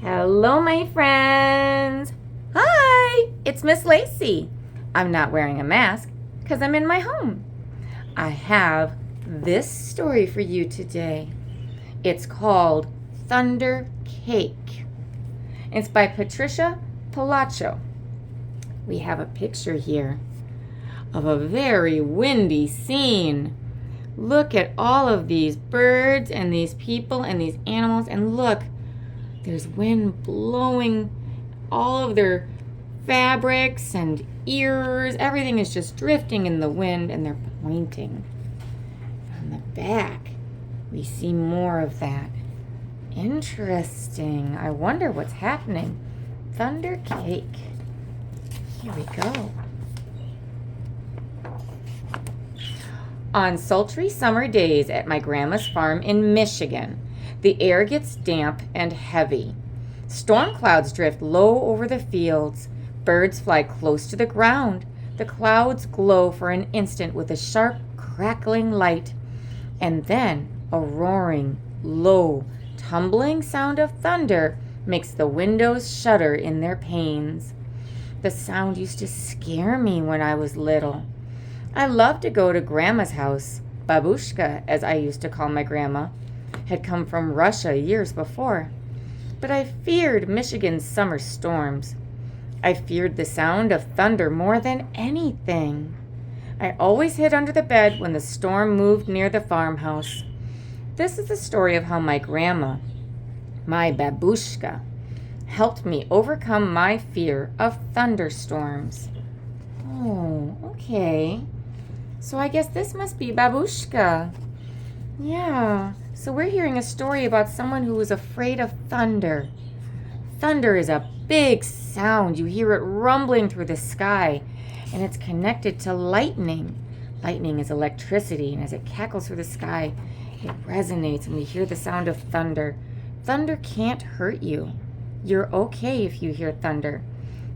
Hello, my friends. Hi, it's Miss Lacey. I'm not wearing a mask because I'm in my home. I have this story for you today. It's called Thunder Cake. It's by Patricia Palacho. We have a picture here of a very windy scene. Look at all of these birds and these people and these animals, and look, there's wind blowing all of their fabrics and ears. Everything is just drifting in the wind, and they're pointing. On the back, we see more of that. Interesting. I wonder what's happening. Thunder Cake. Here we go. On sultry summer days at my grandma's farm in Michigan, the air gets damp and heavy. Storm clouds drift low over the fields. Birds fly close to the ground. The clouds glow for an instant with a sharp, crackling light, and then a roaring, low, tumbling sound of thunder makes the windows shudder in their panes. The sound used to scare me when I was little. I loved to go to Grandma's house. Babushka, as I used to call my grandma, had come from Russia years before. But I feared Michigan's summer storms. I feared the sound of thunder more than anything. I always hid under the bed when the storm moved near the farmhouse. This is the story of how my grandma, my babushka, helped me overcome my fear of thunderstorms. Oh, okay. So I guess this must be babushka. Yeah. So we're hearing a story about someone who was afraid of thunder. Thunder is a big sound. You hear it rumbling through the sky, and it's connected to lightning. Lightning is electricity, and as it cackles through the sky, it resonates, and we hear the sound of thunder. Thunder can't hurt you. You're okay if you hear thunder.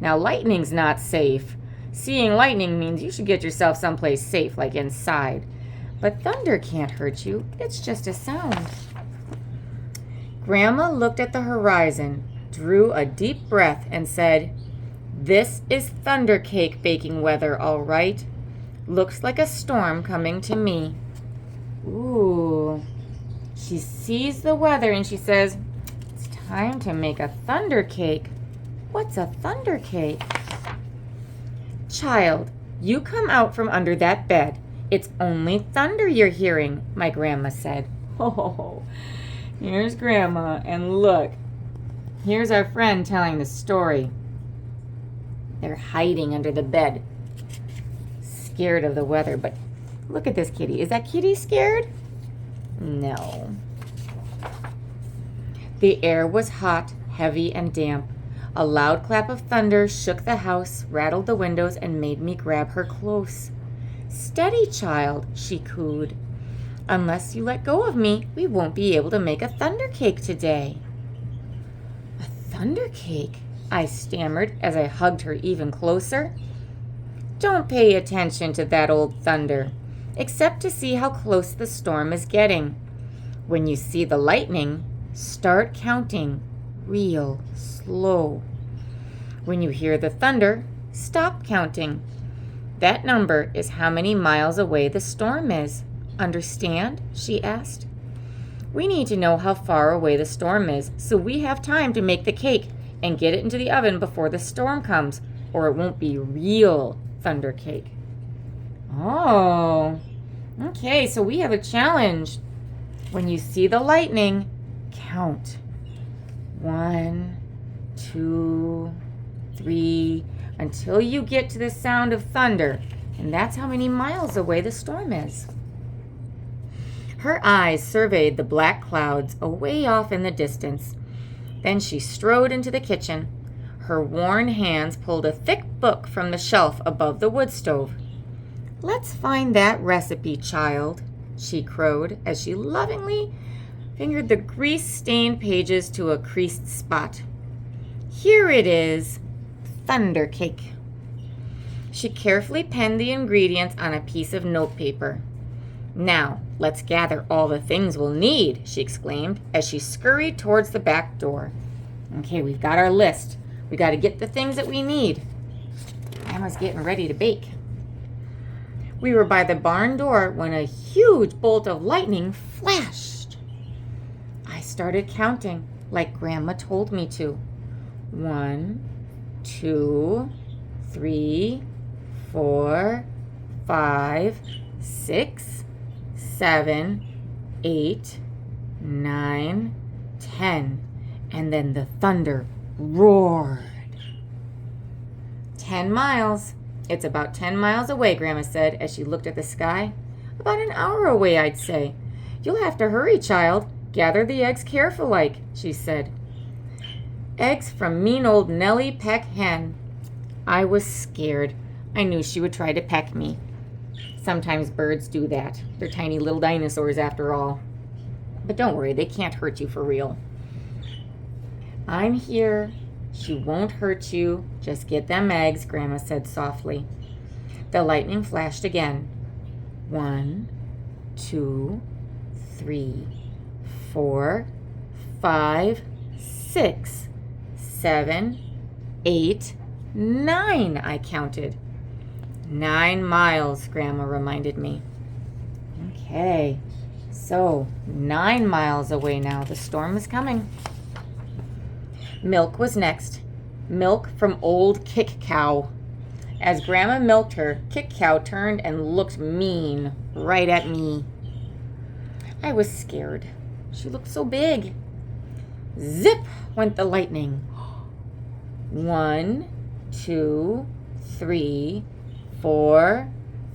Now, lightning's not safe. Seeing lightning means you should get yourself someplace safe, like inside. But thunder can't hurt you. It's just a sound. Grandma looked at the horizon, drew a deep breath, and said, "This is thunder cake baking weather, all right. Looks like a storm coming to me." Ooh. She sees the weather and she says, "It's time to make a thunder cake." What's a thunder cake? "Child, you come out from under that bed. It's only thunder you're hearing," my grandma said. Oh, here's Grandma, and look, here's our friend telling the story. They're hiding under the bed, scared of the weather, but look at this kitty. Is that kitty scared? No. The air was hot, heavy, and damp. A loud clap of thunder shook the house, rattled the windows, and made me grab her close. "Steady, child," she cooed. "Unless you let go of me, we won't be able to make a thunder cake today." "A thunder cake?" I stammered as I hugged her even closer. "Don't pay attention to that old thunder, except to see how close the storm is getting. When you see the lightning, start counting real slow. When you hear the thunder, stop counting. That number is how many miles away the storm is. Understand?" she asked. "We need to know how far away the storm is so we have time to make the cake and get it into the oven before the storm comes, or it won't be real thunder cake." Oh, okay, so we have a challenge. When you see the lightning, count. 1, 2, 3, until you get to the sound of thunder, and that's how many miles away the storm is. Her eyes surveyed the black clouds away off in the distance. Then she strode into the kitchen. Her worn hands pulled a thick book from the shelf above the wood stove. "Let's find that recipe, child," she crowed as she lovingly fingered the grease-stained pages to a creased spot. "Here it is. Thunder cake." She carefully penned the ingredients on a piece of notepaper. "Now, let's gather all the things we'll need," she exclaimed as she scurried towards the back door. Okay, we've got our list. We got to get the things that we need. Grandma's getting ready to bake. We were by the barn door when a huge bolt of lightning flashed. I started counting like Grandma told me to. 1, 2, 3, 4, 5, 6, 7, 8, 9, 10. And then the thunder roared. 10 miles. It's about 10 miles away, Grandma said as she looked at the sky. About an hour away, I'd say. You'll have to hurry, child. Gather the eggs careful like, she said. Eggs from mean old Nellie Peck Hen. I was scared. I knew she would try to peck me. Sometimes birds do that. They're tiny little dinosaurs after all. But don't worry, they can't hurt you for real. I'm here. She won't hurt you. Just get them eggs, Grandma said softly. The lightning flashed again. 1, 2, 3, 4, 5, 6, 7, 8, 9, I counted. 9 miles, Grandma reminded me. Okay, so 9 miles away now. The storm is coming. Milk was next. Milk from old Kick Cow. As Grandma milked her, Kick Cow turned and looked mean right at me. I was scared. She looked so big. Zip went the lightning. 1, 2, 3, 4,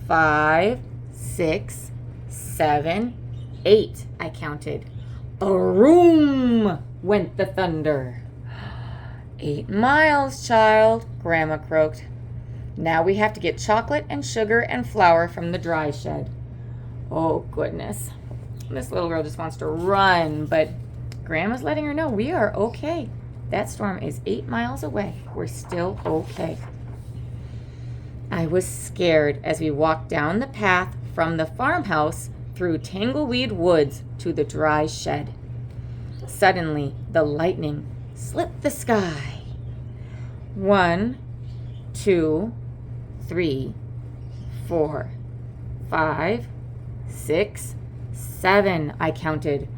5, 6, 7, 8, I counted. Boom went the thunder. 8 miles, child, Grandma croaked. Now we have to get chocolate and sugar and flour from the dry shed. Oh, goodness. This little girl just wants to run, but Grandma's letting her know we are okay. That storm is 8 miles away. We're still okay. I was scared as we walked down the path from the farmhouse through tangleweed woods to the dry shed. Suddenly, the lightning slit the sky. 1, 2, 3, 4, 5, 6, 7, I counted.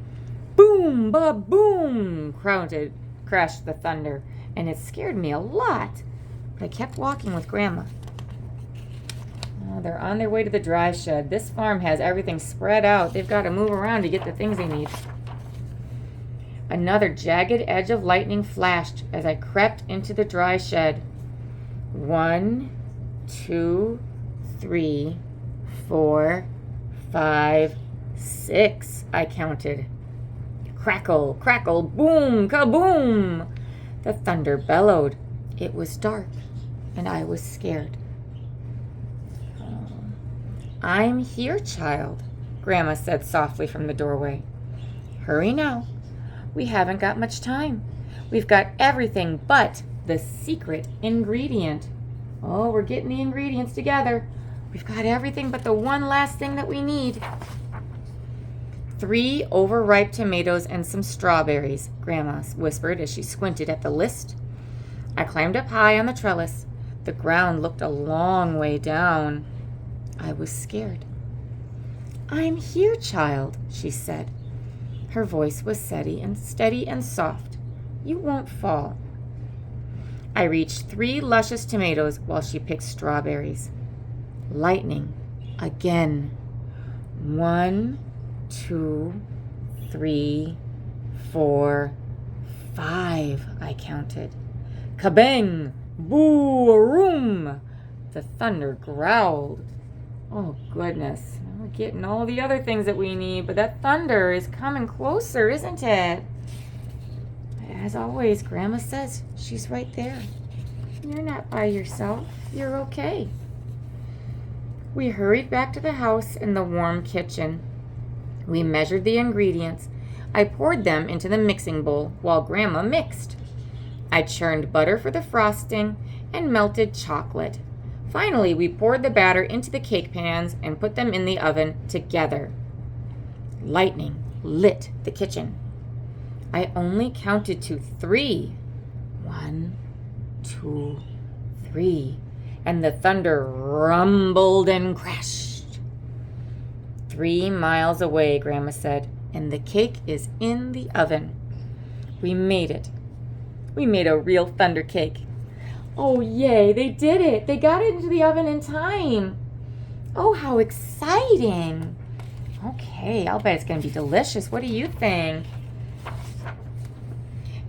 Boom, ba-boom, crashed the thunder, and it scared me a lot. But I kept walking with Grandma. Oh, they're on their way to the dry shed. This farm has everything spread out. They've got to move around to get the things they need. Another jagged edge of lightning flashed as I crept into the dry shed. 1, 2, 3, 4, 5, 6, I counted. Crackle, crackle, boom, kaboom! The thunder bellowed. It was dark, and I was scared. I'm here, child, Grandma said softly from the doorway. Hurry now. We haven't got much time. We've got everything but the secret ingredient. Oh, we're getting the ingredients together. We've got everything but the one last thing that we need. 3 overripe tomatoes and some strawberries, Grandma whispered as she squinted at the list. I climbed up high on the trellis. The ground looked a long way down. I was scared. I'm here, child, she said. Her voice was steady and soft. You won't fall. I reached 3 luscious tomatoes while she picked strawberries. Lightning again. 1, 2, 3, 4, 5, I counted. Kabang! Boo-room! The thunder growled. Oh, goodness. We're getting all the other things that we need, but that thunder is coming closer, isn't it? As always, Grandma says she's right there. You're not by yourself. You're okay. We hurried back to the house in the warm kitchen. We measured the ingredients. I poured them into the mixing bowl while Grandma mixed. I churned butter for the frosting and melted chocolate. Finally, we poured the batter into the cake pans and put them in the oven together. Lightning lit the kitchen. I only counted to 3 1, 2, 3. And the thunder rumbled and crashed. 3 miles away, Grandma said, and the cake is in the oven. We made it. We made a real thunder cake. Oh, yay, they did it. They got it into the oven in time. Oh, how exciting. Okay, I'll bet it's going to be delicious. What do you think?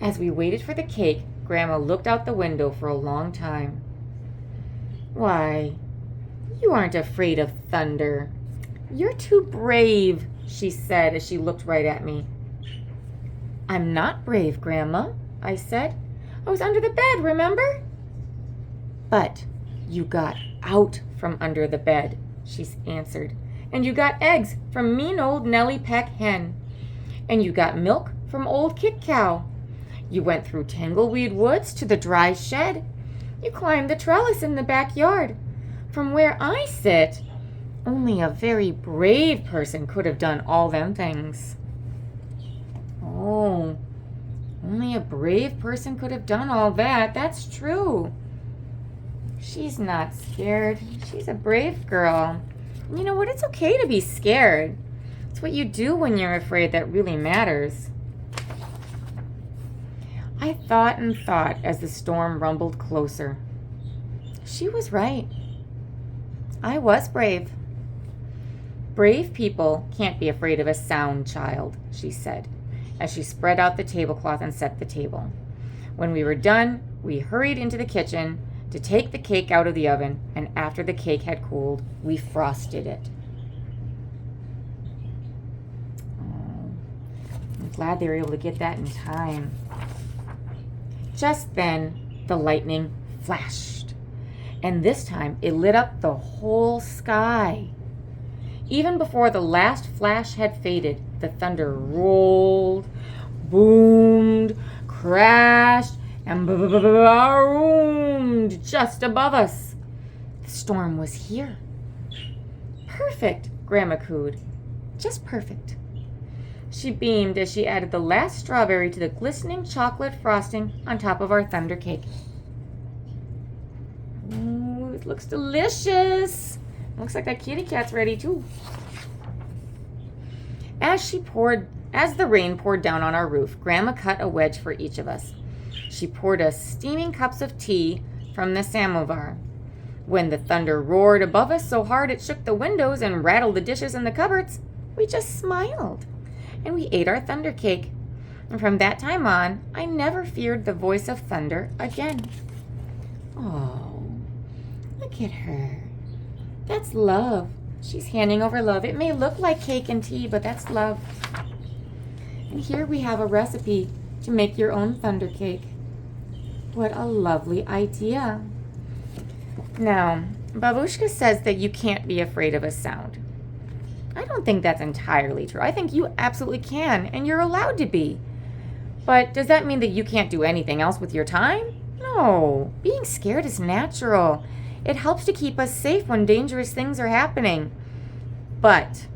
As we waited for the cake, Grandma looked out the window for a long time. Why, you aren't afraid of thunder. You're too brave, she said as she looked right at me. I'm not brave, Grandma, I said. I was under the bed, remember? But you got out from under the bed, she answered. And you got eggs from mean old Nellie Peck Hen. And you got milk from old Kick Cow. You went through Tangleweed Woods to the dry shed. You climbed the trellis in the backyard. From where I sit, only a very brave person could have done all them things. Oh, only a brave person could have done all that. That's true. She's not scared. She's a brave girl. And you know what? It's okay to be scared. It's what you do when you're afraid that really matters. I thought and thought as the storm rumbled closer. She was right. I was brave. Brave people can't be afraid of a sound, child, she said, as she spread out the tablecloth and set the table. When we were done, we hurried into the kitchen to take the cake out of the oven, and after the cake had cooled, we frosted it. Oh, I'm glad they were able to get that in time. Just then, the lightning flashed, and this time it lit up the whole sky. Even before the last flash had faded, the thunder rolled, boomed, crashed, and boomed just above us. The storm was here. Perfect, Grandma cooed. Just perfect. She beamed as she added the last strawberry to the glistening chocolate frosting on top of our thunder cake. Ooh, it looks delicious. Looks like that kitty cat's ready too. As the rain poured down on our roof, Grandma cut a wedge for each of us. She poured us steaming cups of tea from the samovar. When the thunder roared above us so hard it shook the windows and rattled the dishes in the cupboards, we just smiled. And we ate our thunder cake. And from that time on, I never feared the voice of thunder again. Oh, look at her. That's love. She's handing over love. It may look like cake and tea, but that's love. And here we have a recipe to make your own thunder cake. What a lovely idea. Now, Babushka says that you can't be afraid of a sound. I don't think that's entirely true. I think you absolutely can, and you're allowed to be. But does that mean that you can't do anything else with your time? No. Being scared is natural. It helps to keep us safe when dangerous things are happening. But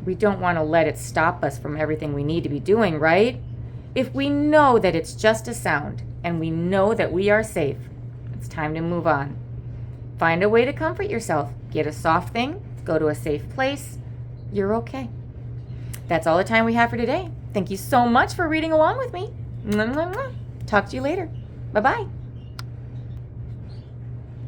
we don't want to let it stop us from everything we need to be doing, right? If we know that it's just a sound, and we know that we are safe, it's time to move on. Find a way to comfort yourself. Get a soft thing. Go to a safe place. You're okay. That's all the time we have for today. Thank you so much for reading along with me. Talk to you later. Bye-bye.